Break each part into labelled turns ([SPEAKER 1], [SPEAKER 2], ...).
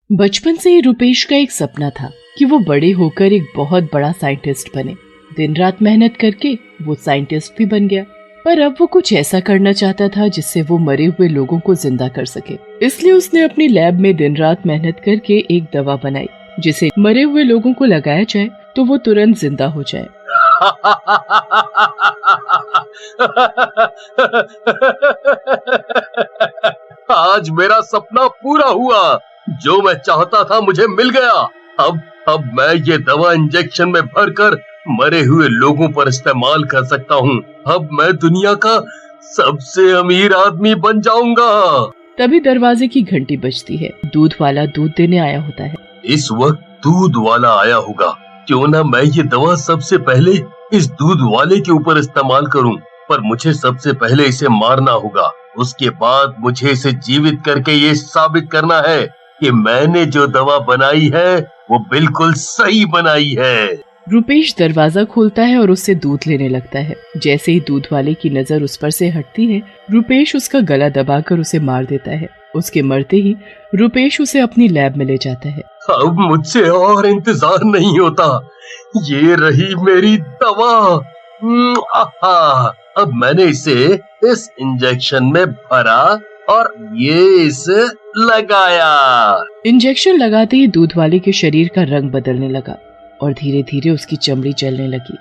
[SPEAKER 1] बचपन से ही रुपेश का एक सपना था कि वो बड़े होकर एक बहुत बड़ा साइंटिस्ट बने। दिन रात मेहनत करके वो साइंटिस्ट भी बन गया, पर अब वो कुछ ऐसा करना चाहता था जिससे वो मरे हुए लोगों को जिंदा कर सके। इसलिए उसने अपनी लैब में दिन रात मेहनत करके एक दवा बनाई जिसे मरे हुए लोगों को लगाया जाए तो वो तुरंत जिंदा हो जाए।
[SPEAKER 2] आज मेरा सपना पूरा हुआ। जो मैं चाहता था मुझे मिल गया। अब मैं ये दवा इंजेक्शन में भरकर मरे हुए लोगों पर इस्तेमाल कर सकता हूँ। अब मैं दुनिया का सबसे अमीर आदमी बन जाऊंगा।
[SPEAKER 1] तभी दरवाजे की घंटी बजती है। दूध वाला दूध देने आया होता है।
[SPEAKER 2] इस वक्त दूध वाला आया होगा। क्यों ना मैं ये दवा सबसे पहले इस दूध वाले के ऊपर इस्तेमाल करूं, पर मुझे सबसे पहले इसे मारना होगा। उसके बाद मुझे इसे जीवित करके ये साबित करना है कि मैंने जो दवा बनाई है वो बिल्कुल सही बनाई है।
[SPEAKER 1] रुपेश दरवाजा खोलता है और उससे दूध लेने लगता है। जैसे ही दूध वाले की नजर उस पर से हटती है, रुपेश उसका गला दबाकर उसे मार देता है। उसके मरते ही रुपेश उसे अपनी लैब में ले जाता है।
[SPEAKER 2] अब मुझसे और इंतजार नहीं होता। ये रही मेरी दवा। अब मैंने इसे इस इंजेक्शन में भरा और ये इसे लगाया।
[SPEAKER 1] इंजेक्शन लगाते ही दूध वाले के शरीर का रंग बदलने लगा और धीरे धीरे उसकी चमड़ी जलने लगी।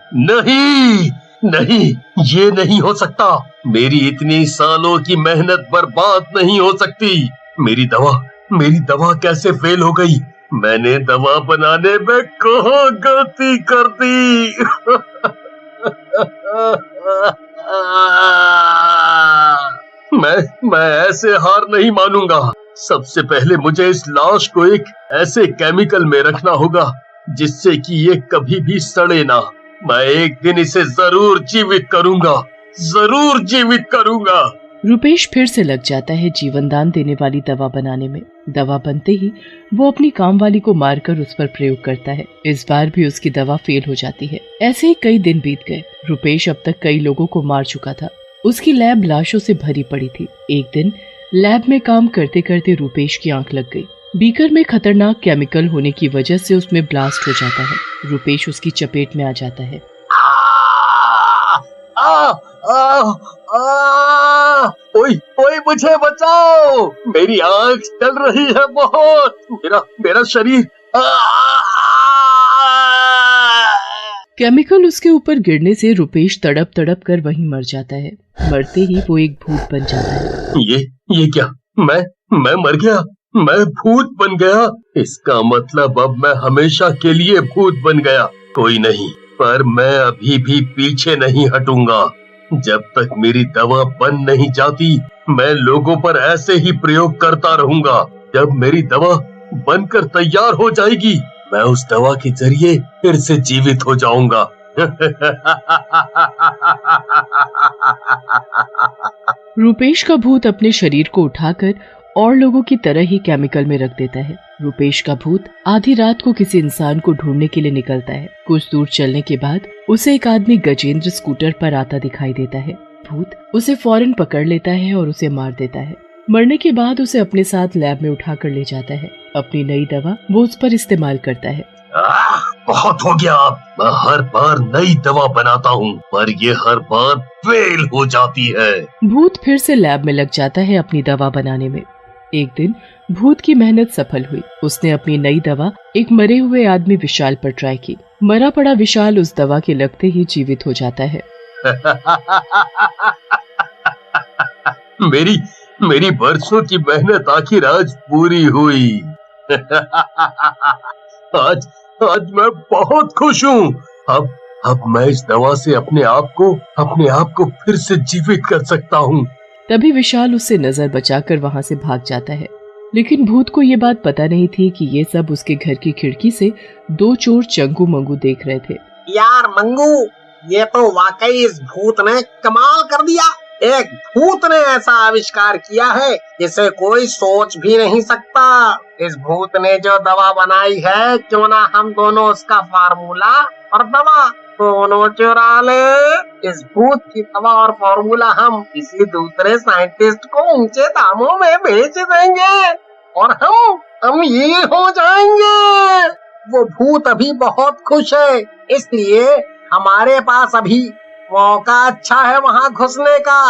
[SPEAKER 2] नहीं, ये नहीं हो सकता। मेरी इतनी सालों की मेहनत बर्बाद नहीं हो सकती। मेरी दवा कैसे फेल हो गई? मैंने दवा बनाने में कहाँ गलती कर दी? मैं ऐसे हार नहीं मानूंगा। सबसे पहले मुझे इस लाश को एक ऐसे केमिकल में रखना होगा जिससे कि ये कभी भी सड़े ना। मैं एक दिन इसे जरूर जीवित करूंगा।
[SPEAKER 1] रुपेश फिर से लग जाता है जीवन दान देने वाली दवा बनाने में। दवा बनते ही वो अपनी काम वाली को मारकर उस पर प्रयोग करता है। इस बार भी उसकी दवा फेल हो जाती है। ऐसे ही कई दिन बीत गए। रुपेश अब तक कई लोगों को मार चुका था। उसकी लैब लाशों से भरी पड़ी थी। एक दिन लैब में काम करते करते रुपेश की आंख लग गई। बीकर में खतरनाक केमिकल होने की वजह से उसमें ब्लास्ट हो जाता है। रुपेश उसकी चपेट में आ जाता है।
[SPEAKER 2] ओए मुझे बचाओ। मेरी आंख जल रही है बहुत। मेरा शरीर।
[SPEAKER 1] केमिकल उसके ऊपर गिरने से रुपेश तड़प तड़प कर वहीं मर जाता है। मरते ही वो एक भूत बन जाता है।
[SPEAKER 2] ये क्या? मैं मर गया? मैं भूत बन गया? इसका मतलब अब मैं हमेशा के लिए भूत बन गया। कोई नहीं, पर मैं अभी भी पीछे नहीं हटूंगा। जब तक मेरी दवा बन नहीं जाती, मैं लोगों पर ऐसे ही प्रयोग करता रहूंगा। जब मेरी दवा बनकर तैयार हो जाएगी, मैं उस दवा के जरिए फिर से जीवित हो जाऊंगा।
[SPEAKER 1] रुपेश का भूत अपने शरीर को उठाकर और लोगों की तरह ही केमिकल में रख देता है। रुपेश का भूत आधी रात को किसी इंसान को ढूंढने के लिए निकलता है। कुछ दूर चलने के बाद उसे एक आदमी गजेंद्र स्कूटर पर आता दिखाई देता है। भूत उसे फौरन पकड़ लेता है और उसे मार देता है। मरने के बाद उसे अपने साथ लैब में उठाकर ले जाता है। अपनी नई दवा वो उस पर इस्तेमाल करता है।
[SPEAKER 2] बहुत हो गया। मैं हर बार नई दवा बनाता हूँ, पर ये हर बार फेल हो जाती है।
[SPEAKER 1] भूत फिर से लैब में लग जाता है अपनी दवा बनाने में। एक दिन भूत की मेहनत सफल हुई। उसने अपनी नई दवा एक मरे हुए आदमी विशाल पर ट्राई की। मरा पड़ा विशाल उस दवा के लगते ही जीवित हो जाता है।
[SPEAKER 2] मेरी बरसों की मेहनत आखिर आज पूरी हुई। आज मैं बहुत खुश हूँ। अब मैं इस दवा से अपने आप को फिर से जीवित कर सकता हूँ।
[SPEAKER 1] तभी विशाल उससे नजर बचाकर वहाँ से भाग जाता है। लेकिन भूत को ये बात पता नहीं थी कि ये सब उसके घर की खिड़की से दो चोर चंगू मंगू देख रहे थे।
[SPEAKER 3] यार मंगू, ये तो वाकई इस भूत ने कमाल कर दिया। एक भूत ने ऐसा आविष्कार किया है जिसे कोई सोच भी नहीं सकता। इस भूत ने जो दवा बनाई है, क्यों ना हम दोनों उसका फार्मूला और दवा दोनों चुरा ले। इस भूत की दवा और फार्मूला हम किसी दूसरे साइंटिस्ट को ऊंचे दामों में बेच देंगे और हम अमीर हो जाएंगे। वो भूत अभी बहुत खुश है, इसलिए हमारे पास अभी मौका अच्छा है वहाँ घुसने का।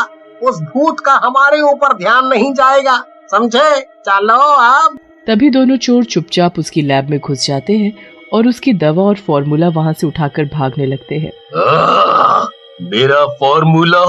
[SPEAKER 3] उस भूत का हमारे ऊपर ध्यान नहीं जाएगा, समझे? चलो अब।
[SPEAKER 1] तभी दोनों चोर चुपचाप उसकी लैब में घुस जाते हैं और उसकी दवा और फॉर्मूला वहाँ से उठाकर भागने लगते हैं।
[SPEAKER 2] मेरा फॉर्मूला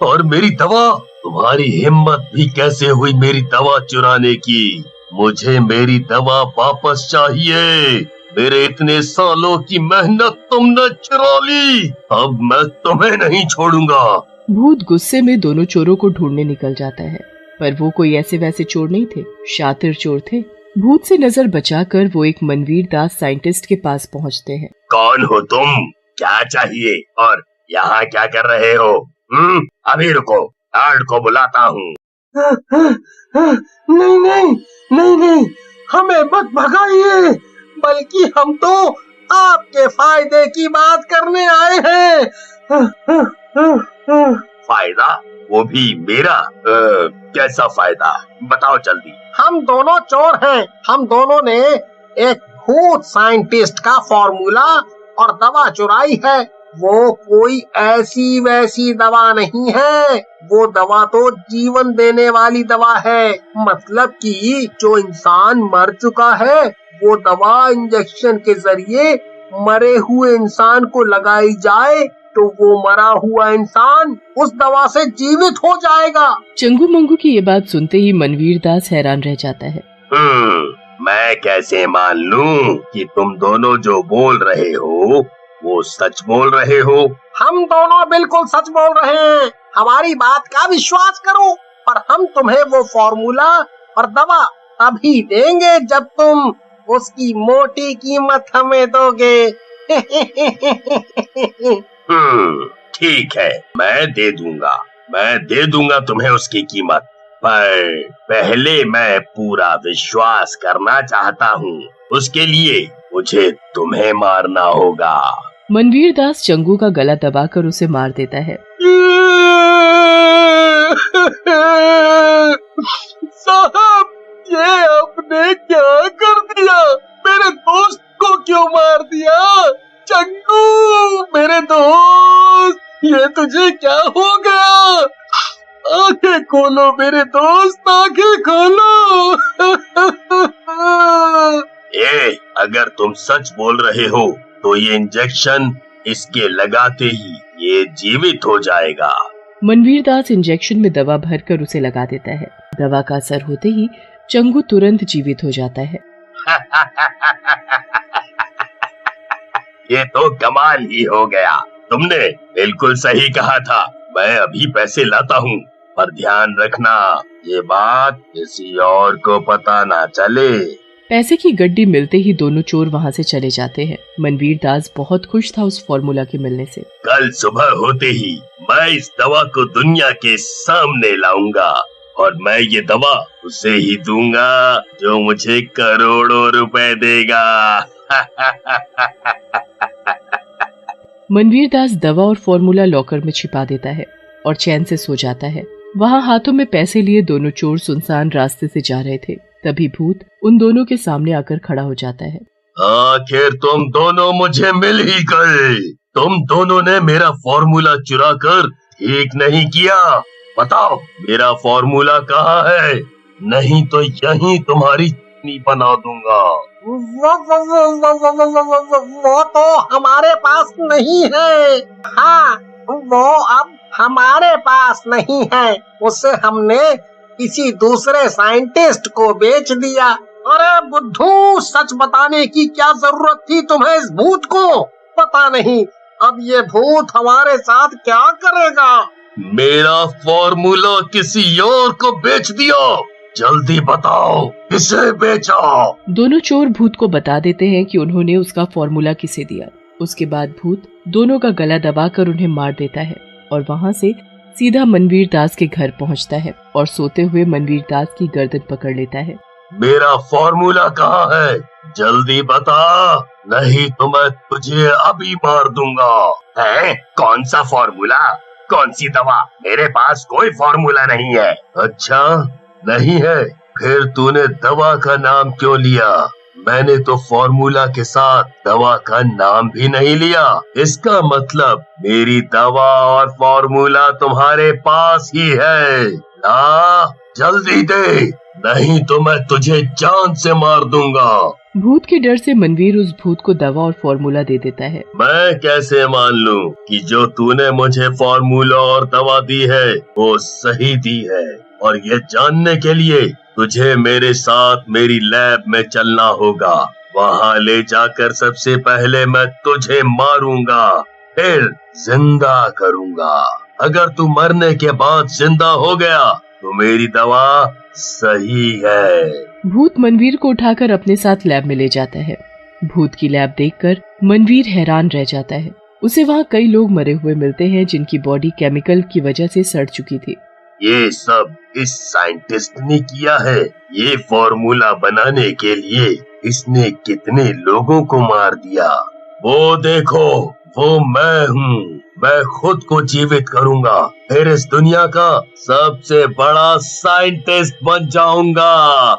[SPEAKER 2] और मेरी दवा! तुम्हारी हिम्मत भी कैसे हुई मेरी दवा चुराने की? मुझे मेरी दवा वापस चाहिए। मेरे इतने सालों की मेहनत तुमने चुरा ली, अब मैं तुम्हें नहीं छोड़ूंगा।
[SPEAKER 1] भूत गुस्से में दोनों चोरों को ढूंढने निकल जाता है, पर वो कोई ऐसे वैसे चोर नहीं थे, शातिर चोर थे। भूत से नजर बचाकर वो एक मनवीर दास साइंटिस्ट के पास पहुंचते हैं।
[SPEAKER 2] कौन हो तुम? क्या चाहिए और यहाँ क्या कर रहे हो? अभी रुको, गार्ड को बुलाता हूँ।
[SPEAKER 3] नहीं, हमें मत भगाइए, बल्कि हम तो आपके फायदे की बात करने आए हैं।
[SPEAKER 2] फायदा? वो भी मेरा? कैसा फायदा? बताओ जल्दी।
[SPEAKER 3] हम दोनों चोर हैं। हम दोनों ने एक भूत साइंटिस्ट का फॉर्मूला और दवा चुराई है। वो कोई ऐसी वैसी दवा नहीं है, वो दवा तो जीवन देने वाली दवा है। मतलब कि जो इंसान मर चुका है, वो दवा इंजेक्शन के जरिए मरे हुए इंसान को लगाई जाए तो वो मरा हुआ इंसान उस दवा से जीवित हो जाएगा।
[SPEAKER 1] चंगू मंगू की ये बात सुनते ही मनवीर दास हैरान रह जाता है।
[SPEAKER 2] मैं कैसे मान लूं कि तुम दोनों जो बोल रहे हो वो सच बोल रहे हो?
[SPEAKER 3] हम दोनों बिल्कुल सच बोल रहे हैं, हमारी बात का विश्वास करो। पर हम तुम्हें वो फॉर्मूला और दवा अभी देंगे जब तुम उसकी मोटी कीमत हमें दोगे।
[SPEAKER 2] ठीक है, मैं दे दूंगा तुम्हें उसकी कीमत, पर पहले मैं पूरा विश्वास करना चाहता हूँ। उसके लिए मुझे तुम्हें मारना होगा।
[SPEAKER 1] मनवीर दास चंगू का गला दबाकर उसे मार देता है।
[SPEAKER 3] साहब, ये आपने क्या कर दिया? मेरे दोस्त को क्यों मार दिया? चंगू मेरे दोस्त, ये तुझे क्या हो गया? आंखें खोलो मेरे दोस्त, आंखें खोलो।
[SPEAKER 2] अगर तुम सच बोल रहे हो तो ये इंजेक्शन इसके लगाते ही ये जीवित हो जाएगा।
[SPEAKER 1] मनवीर दास इंजेक्शन में दवा भरकर उसे लगा देता है। दवा का असर होते ही चंगू तुरंत जीवित हो जाता है।
[SPEAKER 2] ये तो कमाल ही हो गया। तुमने बिल्कुल सही कहा था। मैं अभी पैसे लाता हूँ, पर ध्यान रखना ये बात किसी और को पता ना चले।
[SPEAKER 1] पैसे की गड्डी मिलते ही दोनों चोर वहाँ से चले जाते हैं। मनवीर दास बहुत खुश था उस फॉर्मूला के मिलने से।
[SPEAKER 2] कल सुबह होते ही मैं इस दवा को दुनिया के सामने लाऊंगा और मैं ये दवा उसे ही दूंगा जो मुझे करोड़ों रुपए देगा।
[SPEAKER 1] मनवीर दास दवा और फॉर्मूला लॉकर में छिपा देता है और चैन से सो जाता है। वहाँ हाथों में पैसे लिए दोनों चोर सुनसान रास्ते से जा रहे थे। तभी भूत उन दोनों के सामने आकर खड़ा हो जाता है।
[SPEAKER 2] आखिर तुम दोनों मुझे मिल ही गए। तुम दोनों ने मेरा फॉर्मूला चुरा कर ठीक नहीं किया। बताओ मेरा फॉर्मूला कहाँ है? नहीं तो यहीं तुम्हारी चटनी बना दूंगा।
[SPEAKER 3] वो तो हमारे पास नहीं है। हाँ, वो अब हमारे पास नहीं है। उसे हमने किसी दूसरे साइंटिस्ट को बेच दिया। अरे बुद्धू, सच बताने की क्या जरूरत थी तुम्हें इस भूत को? पता नहीं अब ये भूत हमारे साथ क्या करेगा।
[SPEAKER 2] मेरा फॉर्मूला किसी और को बेच दिया। जल्दी बताओ किसे बेचा?
[SPEAKER 1] दोनों चोर भूत को बता देते हैं कि उन्होंने उसका फॉर्मूला किसे दिया। उसके बाद भूत दोनों का गला दबाकर उन्हें मार देता है और वहाँ से सीधा मनवीर दास के घर पहुँचता है और सोते हुए मनवीर दास की गर्दन पकड़ लेता है।
[SPEAKER 2] मेरा फॉर्मूला कहाँ है? जल्दी बता, नहीं तो मैं तुझे अभी मार दूंगा। है? कौन सा फॉर्मूला? कौन सी दवा? मेरे पास कोई फॉर्मूला नहीं है। अच्छा नहीं है, फिर तूने दवा का नाम क्यों लिया? मैंने तो फॉर्मूला के साथ दवा का नाम भी नहीं लिया। इसका मतलब मेरी दवा और फॉर्मूला तुम्हारे पास ही है। ला, जल्दी दे, नहीं तो मैं तुझे जान से मार दूंगा।
[SPEAKER 1] भूत के डर से मनवीर उस भूत को दवा और फॉर्मूला दे देता है।
[SPEAKER 2] मैं कैसे मान लूं कि जो तूने मुझे फॉर्मूला और दवा दी है वो सही दी है? और ये जानने के लिए तुझे मेरे साथ मेरी लैब में चलना होगा। वहाँ ले जाकर सबसे पहले मैं तुझे मारूंगा, फिर जिंदा करूंगा। अगर तू मरने के बाद जिंदा हो गया तो मेरी दवा सही है।
[SPEAKER 1] भूत मनवीर को उठाकर अपने साथ लैब में ले जाता है। भूत की लैब देखकर मनवीर हैरान रह जाता है। उसे वहाँ कई लोग मरे हुए मिलते हैं जिनकी बॉडी केमिकल की वजह से सड़ चुकी थी।
[SPEAKER 2] ये सब इस साइंटिस्ट ने किया है। ये फॉर्मूला बनाने के लिए इसने कितने लोगों को मार दिया। वो देखो, वो मैं हूँ। मैं खुद को जीवित करूंगा, फिर इस दुनिया का सबसे बड़ा साइंटिस्ट बन जाऊंगा।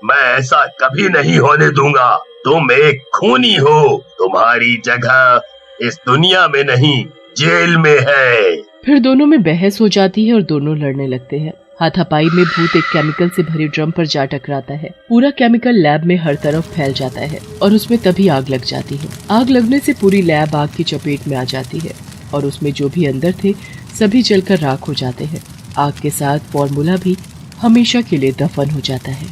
[SPEAKER 2] मैं ऐसा कभी नहीं होने दूंगा। तुम एक खूनी हो। तुम्हारी जगह इस दुनिया में नहीं, जेल में है।
[SPEAKER 1] फिर दोनों में बहस हो जाती है और दोनों लड़ने लगते हैं। हाथापाई में भूत एक केमिकल से भरे ड्रम पर जा टकराता है। पूरा केमिकल लैब में हर तरफ फैल जाता है और उसमें तभी आग लग जाती है। आग लगने से पूरी लैब आग की चपेट में आ जाती है और उसमें जो भी अंदर थे सभी जलकर राख हो जाते हैं। आग के साथ फॉर्मूला भी हमेशा के लिए दफन हो जाता है।